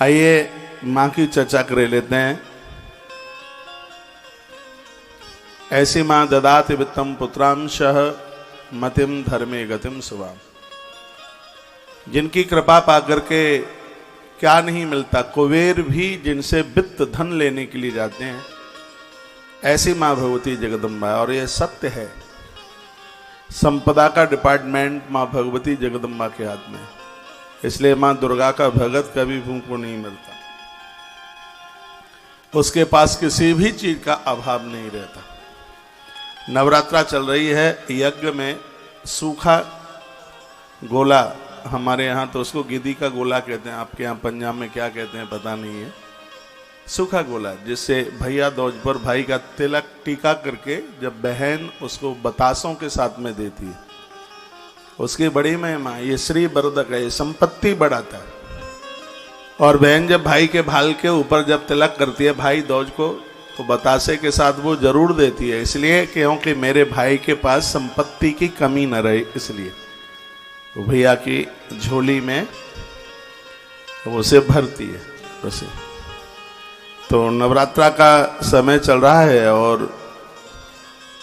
आइए मां की चर्चा कर लेते हैं। ऐसी मां ददाति वित्तम पुत्रांशः मतिम धर्मे गतिम शुभाम। जिनकी कृपा पाकर के क्या नहीं मिलता, कुबेर भी जिनसे वित्त धन लेने के लिए जाते हैं, ऐसी मां भगवती जगदम्बा। और ये सत्य है, संपदा का डिपार्टमेंट मां भगवती जगदम्बा के हाथ में। इसलिए मां दुर्गा का भगत कभी भूख को नहीं मिलता, उसके पास किसी भी चीज का अभाव नहीं रहता। नवरात्रा चल रही है, यज्ञ में सूखा गोला, हमारे यहाँ तो उसको गिद्दी का गोला कहते हैं, आपके यहाँ पंजाब में क्या कहते हैं पता नहीं है। सूखा गोला जिससे भैया दूज पर भाई का तिलक टीका करके जब बहन उसको बतासों के साथ में देती है, उसकी बड़ी महिमा। ये श्री वर्धक है, ये संपत्ति बढ़ाता है। और बहन जब भाई के भाल के ऊपर जब तिलक करती है भाई दूज को, तो बतासे के साथ वो जरूर देती है, इसलिए क्योंकि मेरे भाई के पास संपत्ति की कमी न रहे, इसलिए वो भैया की झोली में वो उसे भरती है उसे। तो नवरात्रा का समय चल रहा है और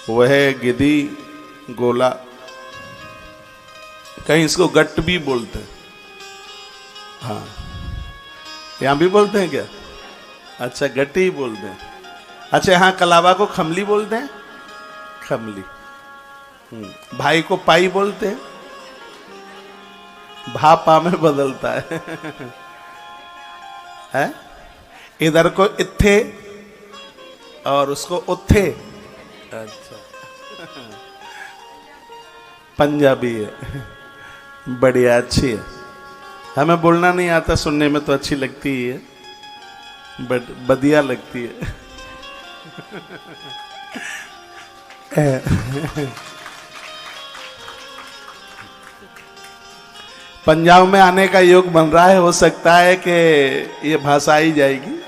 वह गिद्दी गोला, कहीं इसको गट्ट भी बोलते हैं। हाँ, यहां भी बोलते हैं क्या? अच्छा, गट्टी ही बोलते हैं। अच्छा, यहां कलावा को खमली बोलते हैं, खमली। भाई को पाई बोलते हैं, भा पा में बदलता है? इधर को इत्थे और उसको उत्थे। अच्छा, पंजाबी है, बढ़िया, अच्छी है। हमें बोलना नहीं आता, सुनने में तो अच्छी लगती ही है, बट बढ़िया लगती है। पंजाब में आने का योग बन रहा है, हो सकता है कि ये भाषा ही जाएगी।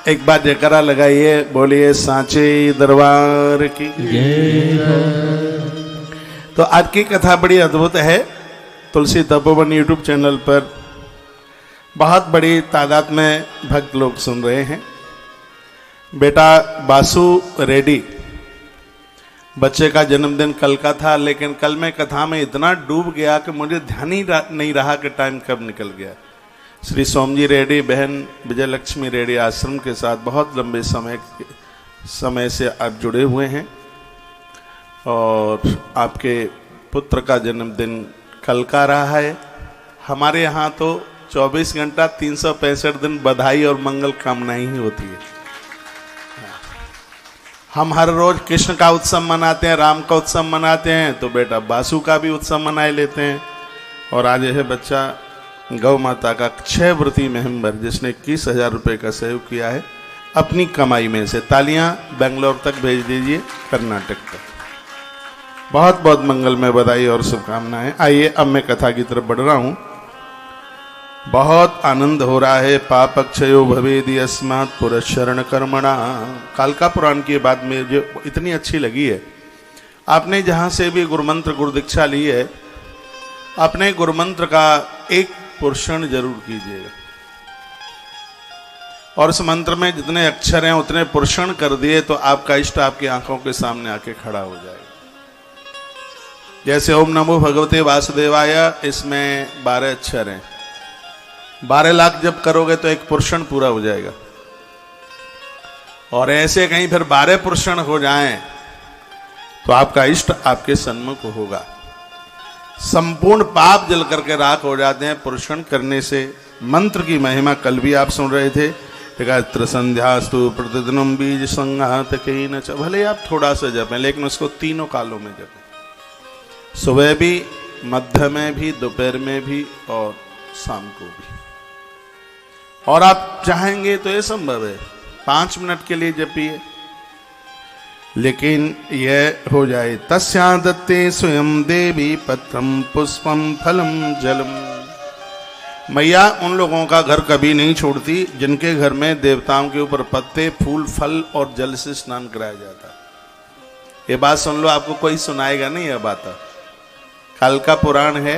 एक बार जयकारा लगाइए, बोलिए सांचे दरबार की। तो आज की कथा बड़ी अद्भुत है। तुलसी तपोवन यूट्यूब चैनल पर बहुत बड़ी तादाद में भक्त लोग सुन रहे हैं। बेटा बासु रेड्डी, बच्चे का जन्मदिन कल का था, लेकिन कल मैं कथा में इतना डूब गया कि मुझे ध्यान ही नहीं रहा कि टाइम कब निकल गया। श्री सोमजी रेड्डी बहन विजय लक्ष्मी रेड्डी आश्रम के साथ बहुत लंबे समय से आप जुड़े हुए हैं और आपके पुत्र का जन्मदिन कल का रहा है। हमारे यहाँ तो 24 घंटा 365 दिन बधाई और मंगल कामनाएं ही होती है। हम हर रोज कृष्ण का उत्सव मनाते हैं, राम का उत्सव मनाते हैं, तो बेटा बासु का भी उत्सव मनाए लेते हैं। और आज यह बच्चा गौ माता का 6 व्रती मेंबर, जिसने 21,000 रुपये का सहयोग किया है अपनी कमाई में से। तालियां बेंगलोर तक भेज दीजिए, कर्नाटक तक। बहुत बहुत मंगल में बधाई और शुभकामनाएं। आइए अब मैं कथा की तरफ बढ़ रहा हूं। बहुत आनंद हो रहा है। पाप अक्षयो भवेदि अस्मात् पुरस्चरण कर्मणा। कालका पुराण की बात मुझे इतनी अच्छी लगी है। आपने जहां से भी गुरुमंत्र गुरु दीक्षा ली है, अपने गुरुमंत्र का एक पुरुषण जरूर कीजिएगा। और उस मंत्र में जितने अक्षर हैं उतने पुरुषण कर दिए तो आपका इष्ट आपकी आंखों के सामने आके खड़ा हो जाएगा। जैसे ओम नमो भगवते वासुदेवाय, इसमें 12 अक्षर हैं। 12 लाख जब करोगे तो एक पुरुषण पूरा हो जाएगा। और ऐसे कहीं फिर 12 पुरुषण हो जाएं तो आपका इष्ट आपके सन्मुख होगा। संपूर्ण पाप जल करके राख हो जाते हैं पुरुषण करने से। मंत्र की महिमा कल भी आप सुन रहे थे। एकात्र संध्यास्तु प्रतिदिनम बीज संघात केन च। भले आप थोड़ा सा जपें, लेकिन उसको तीनों कालों में जपें, सुबह भी, मध्य में भी, दोपहर में भी और शाम को भी। और आप चाहेंगे तो ये संभव है 5 मिनट के लिए जपिए, लेकिन यह हो जाए। तस्या दत्ते स्वयं देवी पत्रम पुष्पम फलम जलम। मैया उन लोगों का घर कभी नहीं छोड़ती जिनके घर में देवताओं के ऊपर पत्ते, फूल, फल और जल से स्नान कराया जाता है। ये बात सुन लो, आपको कोई सुनाएगा नहीं। यह बात कालका पुराण है,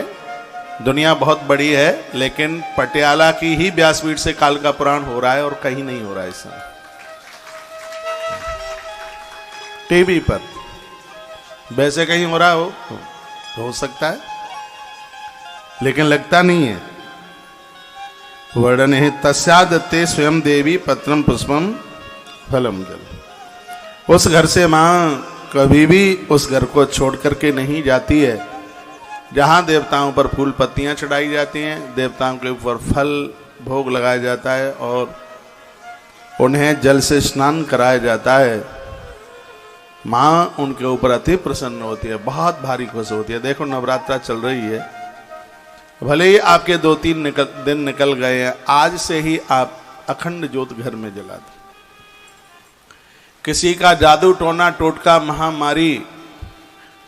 दुनिया बहुत बड़ी है, लेकिन पटियाला की ही व्यासपीठ से काल का पुराण हो रहा है और कहीं नहीं हो रहा है इस समय। टीवी पर वैसे कहीं हो रहा हो सकता है, लेकिन लगता नहीं है। वर्णन है तस्यादत्ते स्वयं देवी पत्रम पुष्पम फलम जल। उस घर से मां कभी भी उस घर को छोड़ करके नहीं जाती है जहां देवताओं पर फूल पत्तियां चढ़ाई जाती हैं, देवताओं के ऊपर फल भोग लगाया जाता है और उन्हें जल से स्नान कराया जाता है। मां उनके ऊपर अति प्रसन्न होती है, बहुत भारी खुश होती है। देखो नवरात्रा चल रही है, भले ही आपके 2-3 दिन निकल गए हैं, आज से ही आप अखंड ज्योत घर में जला दो। किसी का जादू टोना टोटका महामारी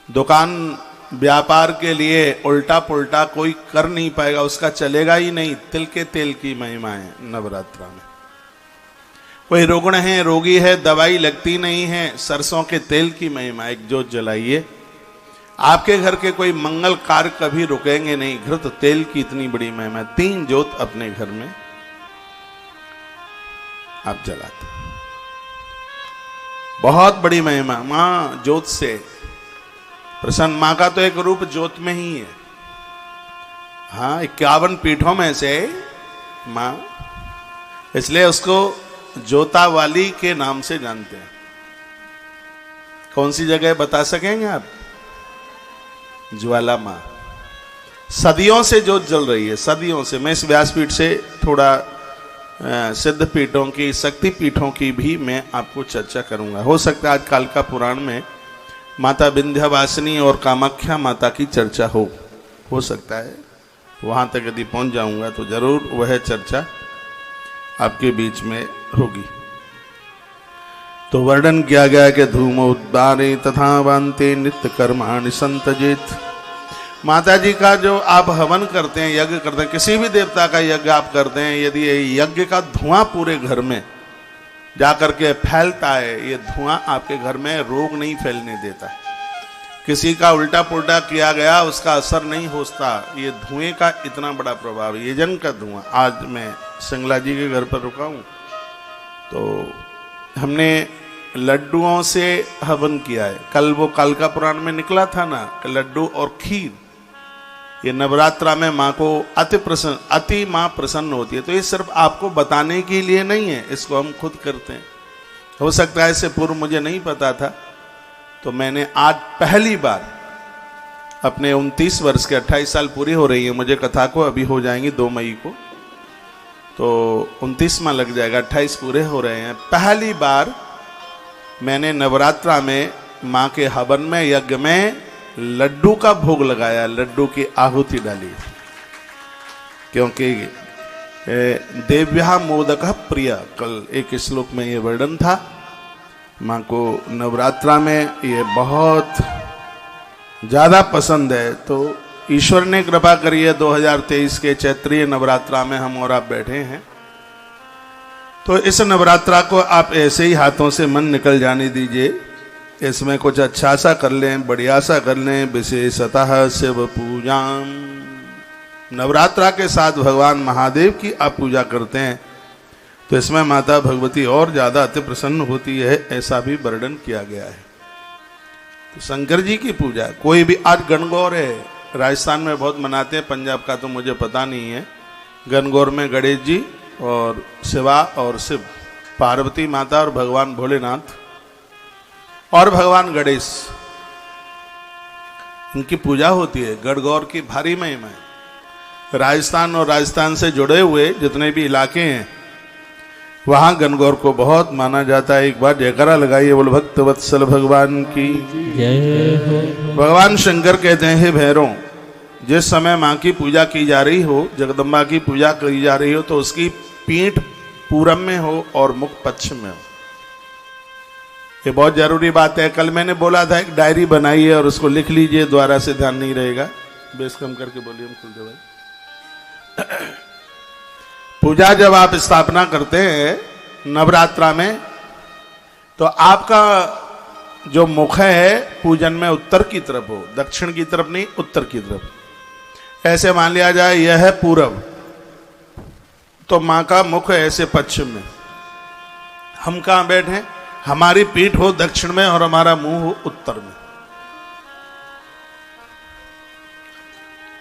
दुकान व्यापार के लिए उल्टा पुल्टा कोई कर नहीं पाएगा, उसका चलेगा ही नहीं। तिल के तेल की महिमा है नवरात्रा में। कोई रुग्ण है, रोगी है, दवाई लगती नहीं है, सरसों के तेल की महिमा। एक जोत जलाइए, आपके घर के कोई मंगल कार्य कभी रुकेंगे नहीं। घृत तेल की इतनी बड़ी महिमा। 3 जोत अपने घर में आप जलाते, बहुत बड़ी महिमा। मां ज्योत से प्रसन्न। मां का तो एक रूप ज्योत में ही है। हाँ, 51 पीठों में से मां, इसलिए उसको ज्योता वाली के नाम से जानते हैं। कौन सी जगह बता सकेंगे आप? ज्वाला मां। सदियों से ज्योत जल रही है, सदियों से। मैं इस व्यासपीठ से थोड़ा सिद्ध पीठों की, शक्ति पीठों की भी मैं आपको चर्चा करूंगा। हो सकता है आज कालका पुराण में माता विंध्यवासिनी और कामाख्या माता की चर्चा हो सकता है। वहां तक यदि पहुंच जाऊंगा तो जरूर वह चर्चा आपके बीच में होगी। तो वर्णन किया गया कि धूमोद्बारे तथा वान्ते नित्य कर्माणि संतजेत। माता जी का जो आप हवन करते हैं, यज्ञ करते हैं, किसी भी देवता का यज्ञ आप करते हैं, यदि यज्ञ का धुआं पूरे घर में जाकर के फैलता है, ये धुआं आपके घर में रोग नहीं फैलने देता। किसी का उल्टा पुल्टा किया गया, उसका असर नहीं होता। ये धुएं का इतना बड़ा प्रभाव है। यजन का धुआं। आज मैं सिंगला जी के घर पर रुका हूं, तो हमने लड्डुओं से हवन किया है। कल वो कालका पुराण में निकला था ना, लड्डू और खीर। ये नवरात्रा में माँ को अति माँ प्रसन्न होती है। तो ये सिर्फ आपको बताने के लिए नहीं है, इसको हम खुद करते हैं। हो सकता है इससे पूर्व मुझे नहीं पता था, तो मैंने आज पहली बार अपने 29 वर्ष के 28 साल पूरी हो रही है मुझे कथा को, अभी हो जाएंगी 2 मई को, तो 29वां लग जाएगा, 28 पूरे हो रहे हैं। पहली बार मैंने नवरात्रा में माँ के हवन में, यज्ञ में लड्डू का भोग लगाया, लड्डू की आहुति डाली। क्योंकि देव्या मोदक प्रिय, कल एक श्लोक में ये वर्णन था। माँ को नवरात्रा में ये बहुत ज़्यादा पसंद है। तो ईश्वर ने कृपा करी है, 2023 के चैत्रीय नवरात्रा में हम और आप बैठे हैं। तो इस नवरात्रा को आप ऐसे ही हाथों से मन निकल जाने दीजिए। इसमें कुछ अच्छा सा कर लें, बढ़िया सा कर लें। विशेषतः शिव पूजा, नवरात्रा के साथ भगवान महादेव की आप पूजा करते हैं तो इसमें माता भगवती और ज़्यादा अति प्रसन्न होती है, ऐसा भी वर्णन किया गया है। तो शंकर जी की पूजा, कोई भी, आज गणगौर है, राजस्थान में बहुत मनाते हैं, पंजाब का तो मुझे पता नहीं है। गणगौर में गणेश जी और शिवा और शिव, पार्वती माता और भगवान भोलेनाथ और भगवान गणेश, इनकी पूजा होती है। गणगौर की भारी महिमा है। राजस्थान और राजस्थान से जुड़े हुए जितने भी इलाके हैं, वहां गणगौर को बहुत माना जाता है। एक बार जयकारा लगाइए, बोल भक्त वत्सल भगवान की जय हो। भगवान शंकर कहते हैं, हे भैरव, जिस समय माँ की पूजा की जा रही हो, जगदम्बा की पूजा की जा रही हो, तो उसकी पीठ पूरब में हो और मुख पश्चिम में हो। ये बहुत जरूरी बात है। कल मैंने बोला था एक डायरी बनाइए और उसको लिख लीजिए, द्वारा से ध्यान नहीं रहेगा। बेस कम करके बोलिए, हम खुल दे भाई। पूजा जब आप स्थापना करते हैं नवरात्रा में, तो आपका जो मुख है पूजन में उत्तर की तरफ हो, दक्षिण की तरफ नहीं, उत्तर की तरफ। ऐसे मान लिया जाए यह है पूरब, तो मां का मुख ऐसे पश्चिम में, हम कहां बैठे, हमारी पीठ हो दक्षिण में और हमारा मुंह हो उत्तर में।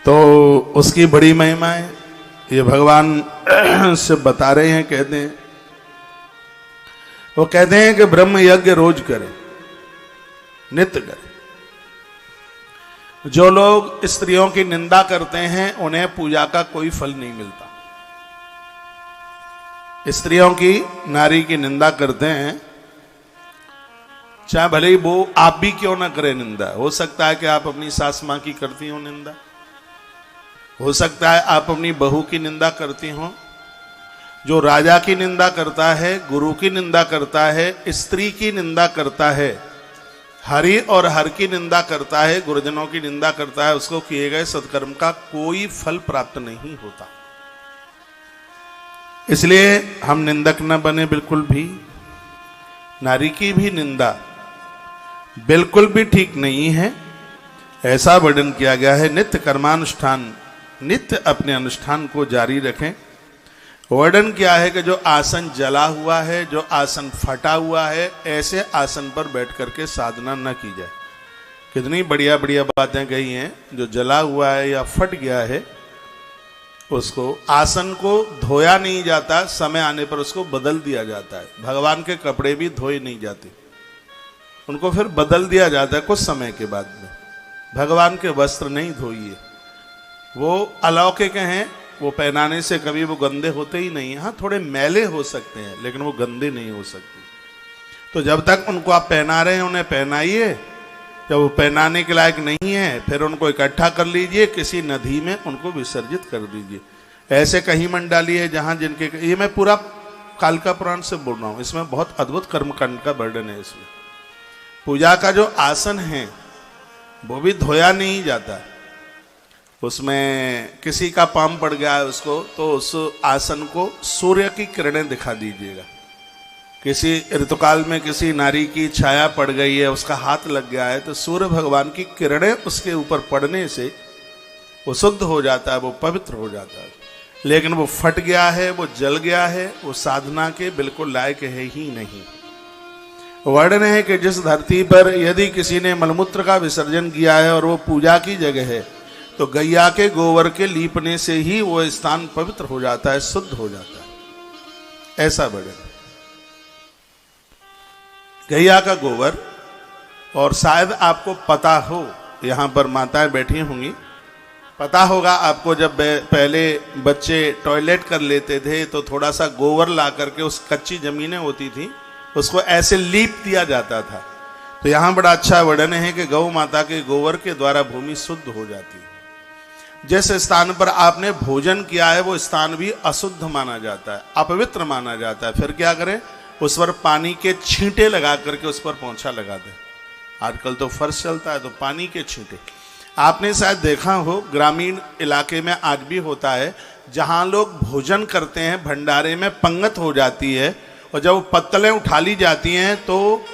तो उसकी बड़ी महिमा है, ये भगवान से बता रहे हैं। कहते हैं, वो कहते हैं कि ब्रह्म यज्ञ रोज करे, नित्य करे। जो लोग स्त्रियों की निंदा करते हैं उन्हें पूजा का कोई फल नहीं मिलता। स्त्रियों की, नारी की निंदा करते हैं, चाहे भले ही वो आप भी क्यों ना करें निंदा। हो सकता है कि आप अपनी सास मां की करती हो निंदा, हो सकता है आप अपनी बहू की निंदा करती हो। जो राजा की निंदा करता है, गुरु की निंदा करता है, स्त्री की निंदा करता है, हरि और हर की निंदा करता है, गुरुजनों की निंदा करता है, उसको किए गए सत्कर्म का कोई फल प्राप्त नहीं होता। इसलिए हम निंदक न बने बिल्कुल भी। नारी की भी निंदा बिल्कुल भी ठीक नहीं है। ऐसा वर्णन किया गया है, नित्य कर्मानुष्ठान, नित्य अपने अनुष्ठान को जारी रखें। वर्णन किया है कि जो आसन जला हुआ है, जो आसन फटा हुआ है, ऐसे आसन पर बैठ करके साधना न की जाए। कितनी बढ़िया बढ़िया बातें कही हैं। जो जला हुआ है या फट गया है, उसको, आसन को धोया नहीं जाता, समय आने पर उसको बदल दिया जाता है। भगवान के कपड़े भी धोए नहीं जाते, उनको फिर बदल दिया जाता है कुछ समय के बाद में। भगवान के वस्त्र नहीं धोइए, वो अलौकिक हैं, वो पहनाने से कभी वो गंदे होते ही नहीं। हाँ, थोड़े मैले हो सकते हैं, लेकिन वो गंदे नहीं हो सकते। तो जब तक उनको आप पहना रहे हैं उन्हें पहनाइए। जब वो पहनाने के लायक नहीं है, फिर उनको इकट्ठा कर लीजिए, किसी नदी में उनको विसर्जित कर दीजिए। ऐसे कहीं मंडाली है जहाँ जिनके, ये मैं पूरा कालिका पुराण से बोल रहा हूँ, इसमें बहुत अद्भुत कर्मकांड का वर्णन है। इसमें पूजा का जो आसन है वो भी धोया नहीं जाता। उसमें किसी का पाम पड़ गया है उसको, तो उस आसन को सूर्य की किरणें दिखा दीजिएगा। किसी ऋतुकाल में किसी नारी की छाया पड़ गई है, उसका हाथ लग गया है, तो सूर्य भगवान की किरणें उसके ऊपर पड़ने से वो शुद्ध हो जाता है, वो पवित्र हो जाता है। लेकिन वो फट गया है, वो जल गया है, वो साधना के बिल्कुल लायक है ही नहीं। वर्णन है कि जिस धरती पर यदि किसी ने मलमूत्र का विसर्जन किया है और वो पूजा की जगह है, तो गैया के गोबर के लीपने से ही वो स्थान पवित्र हो जाता है, शुद्ध हो जाता है। ऐसा वर्णन, गैया का गोबर। और शायद आपको पता हो, यहां पर माताएं बैठी होंगी, पता होगा आपको, जब पहले बच्चे टॉयलेट कर लेते थे तो थोड़ा सा गोबर ला करके, उस कच्ची जमीनें होती थी, उसको ऐसे लीप दिया जाता था। तो यहां बड़ा अच्छा वर्णन है कि गौ माता के गोबर के द्वारा भूमि शुद्ध हो जाती है। जिस स्थान पर आपने भोजन किया है वो स्थान भी अशुद्ध माना जाता है, अपवित्र माना जाता है। फिर क्या करें, उस पर पानी के छींटे लगा करके उस पर पोंछा लगा दें। आजकल तो फर्श चलता है, तो पानी के छींटे। आपने शायद देखा हो, ग्रामीण इलाके में आज भी होता है, जहां लोग भोजन करते हैं, भंडारे में पंगत हो जाती है, और जब वो पत्तलें उठा ली जाती हैं तो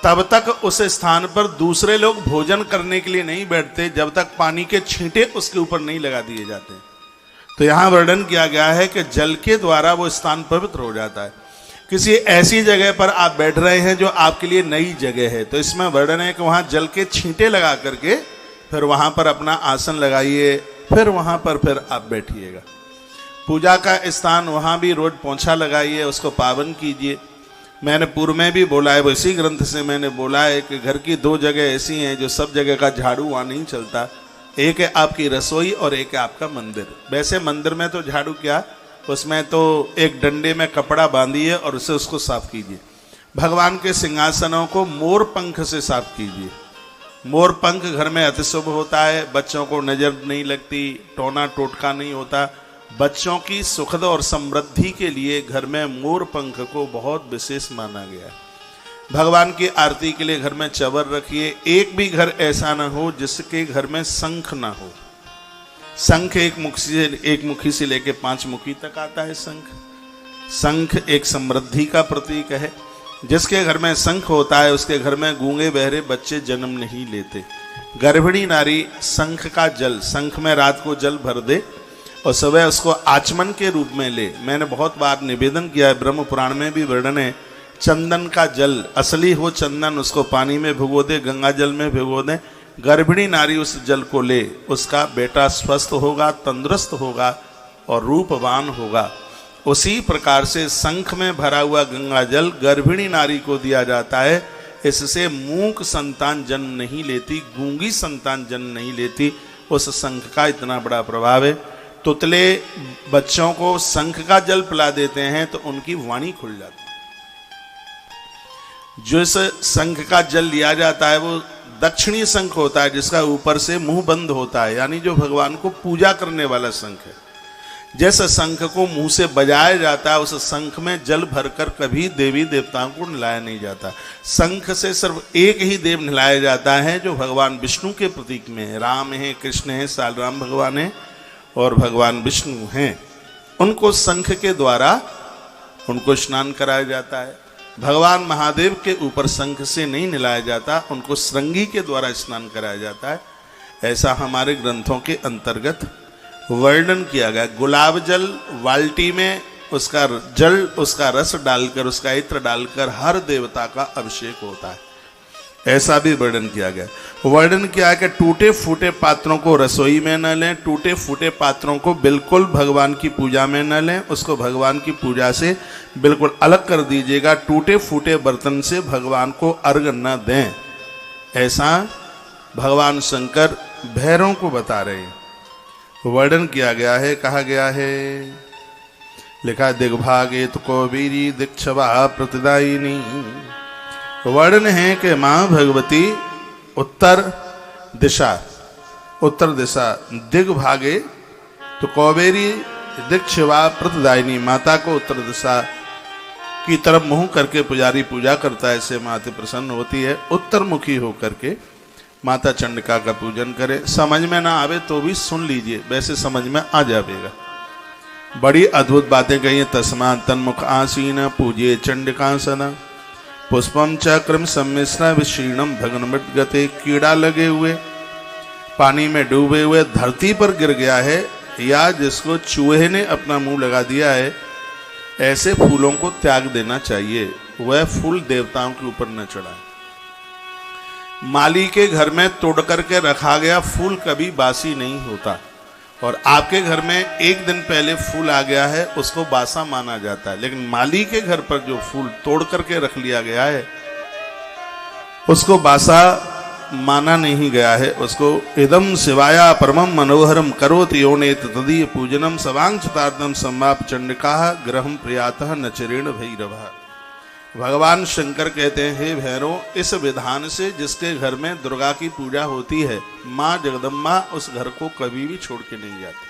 तब तक उस स्थान पर दूसरे लोग भोजन करने के लिए नहीं बैठते जब तक पानी के छींटे उसके ऊपर नहीं लगा दिए जाते। तो यहाँ वर्णन किया गया है कि जल के द्वारा वो स्थान पवित्र हो जाता है। किसी ऐसी जगह पर आप बैठ रहे हैं जो आपके लिए नई जगह है, तो इसमें वर्णन है कि वहाँ जल के छींटे लगा करके फिर वहाँ पर अपना आसन लगाइए, फिर वहाँ पर फिर आप बैठिएगा। पूजा का स्थान, वहाँ भी रोज पोंछा लगाइए, उसको पावन कीजिए। मैंने पूर्व में भी बोला है, इसी ग्रंथ से मैंने बोला है कि घर की दो जगह ऐसी हैं जो सब जगह का झाड़ू वहाँ नहीं चलता। एक है आपकी रसोई और एक है आपका मंदिर। वैसे मंदिर में तो झाड़ू क्या, उसमें तो एक डंडे में कपड़ा बांधिए और उसे उसको साफ कीजिए। भगवान के सिंहासनों को मोर पंख से साफ कीजिए। मोर पंख घर में अति शुभ होता है, बच्चों को नजर नहीं लगती, टोना टोटका नहीं होता। बच्चों की सुखद और समृद्धि के लिए घर में मोर पंख को बहुत विशेष माना गया है। भगवान की आरती के लिए घर में चवर रखिए। एक भी घर ऐसा ना हो जिसके घर में शंख ना हो। शंख एक मुखी से लेके 5 मुखी तक आता है। शंख एक समृद्धि का प्रतीक है। जिसके घर में शंख होता है उसके घर में गूंगे बहरे बच्चे जन्म नहीं लेते। गर्भिणी नारी शंख का जल, शंख में रात को जल भर दे और सुबह उसको आचमन के रूप में ले। मैंने बहुत बार निवेदन किया है, ब्रह्म पुराण में भी वर्णन है, चंदन का जल, असली हो चंदन, उसको पानी में भिगो दे, गंगा जल में भिगो दे, गर्भिणी नारी उस जल को ले, उसका बेटा स्वस्थ होगा, तंदुरुस्त होगा और रूपवान होगा। उसी प्रकार से शंख में भरा हुआ गंगा जल गर्भिणी नारी को दिया जाता है। इससे मूक संतान जन्म नहीं लेती, गूंगी संतान जन्म नहीं लेती। उस शंख का इतना बड़ा प्रभाव है। तुतले बच्चों को शंख का जल पिला देते हैं तो उनकी वाणी खुल जाती है। जो इस शंख का जल लिया जाता है वो दक्षिणी शंख होता है, जिसका ऊपर से मुंह बंद होता है, यानी जो भगवान को पूजा करने वाला शंख है। जैसे शंख को मुंह से बजाया जाता है, उस शंख में जल भरकर कभी देवी देवताओं को नहलाया नहीं जाता। शंख से सिर्फ एक ही देव नहलाया जाता है जो भगवान विष्णु के प्रतीक में है। राम है, कृष्ण है, सालराम भगवान है और भगवान विष्णु हैं। उनको शंख के द्वारा उनको स्नान कराया जाता है। भगवान महादेव के ऊपर शंख से नहीं नहलाया जाता, उनको श्रृंगी के द्वारा स्नान कराया जाता है। ऐसा हमारे ग्रंथों के अंतर्गत वर्णन किया गया। गुलाब जल बाल्टी में उसका जल, उसका रस डालकर, उसका इत्र डालकर हर देवता का अभिषेक होता है, ऐसा भी वर्णन किया गया। वर्णन किया है कि टूटे फूटे पात्रों को रसोई में न लें, टूटे फूटे पात्रों को बिल्कुल भगवान की पूजा में न लें, उसको भगवान की पूजा से बिल्कुल अलग कर दीजिएगा। टूटे फूटे बर्तन से भगवान को अर्घ न दें, ऐसा भगवान शंकर भैरवों को बता रहे हैं। वर्णन किया गया है, कहा गया है, लिखा दिग्भागे तो कौबीरी दीक्षवा प्रतिदायिनी। वर्णन है कि मां भगवती उत्तर दिशा दिग्भागे तो कौबेरी दीक्षवा प्रतिदायिनी, माता को उत्तर दिशा की तरफ मुंह करके पुजारी पूजा करता है, इससे माता प्रसन्न होती है। उत्तर मुखी होकर के माता चंडिका का पूजन करे। समझ में ना आवे तो भी सुन लीजिए, वैसे समझ में आ जाएगा। बड़ी अद्भुत बातें कही। तस्मात् तन्मुख आसीन पूज्ये चंडिकासन पुष्पम चक्रम सम्मिश्र विशीर्णम भगन गते। कीड़ा लगे हुए, पानी में डूबे हुए, धरती पर गिर गया है, या जिसको चूहे ने अपना मुंह लगा दिया है, ऐसे फूलों को त्याग देना चाहिए। वह फूल देवताओं के ऊपर न चढ़ाए। माली के घर में तोड़ करके रखा गया फूल कभी बासी नहीं होता, और आपके घर में एक दिन पहले फूल आ गया है उसको बासा माना जाता है। लेकिन माली के घर पर जो फूल तोड़ करके रख लिया गया है उसको बासा माना नहीं गया है। उसको इदम शिवाया परमम मनोहरम करोति योनेत तदीय पूजनम सवांक्षतार्दम सम्माप चंडिका ग्रहम प्रियातः नचरेण भैरवा। भगवान शंकर कहते हैं, हे भैरव, इस विधान से जिसके घर में दुर्गा की पूजा होती है, माँ जगदम्बा उस घर को कभी भी छोड़ के नहीं जाती।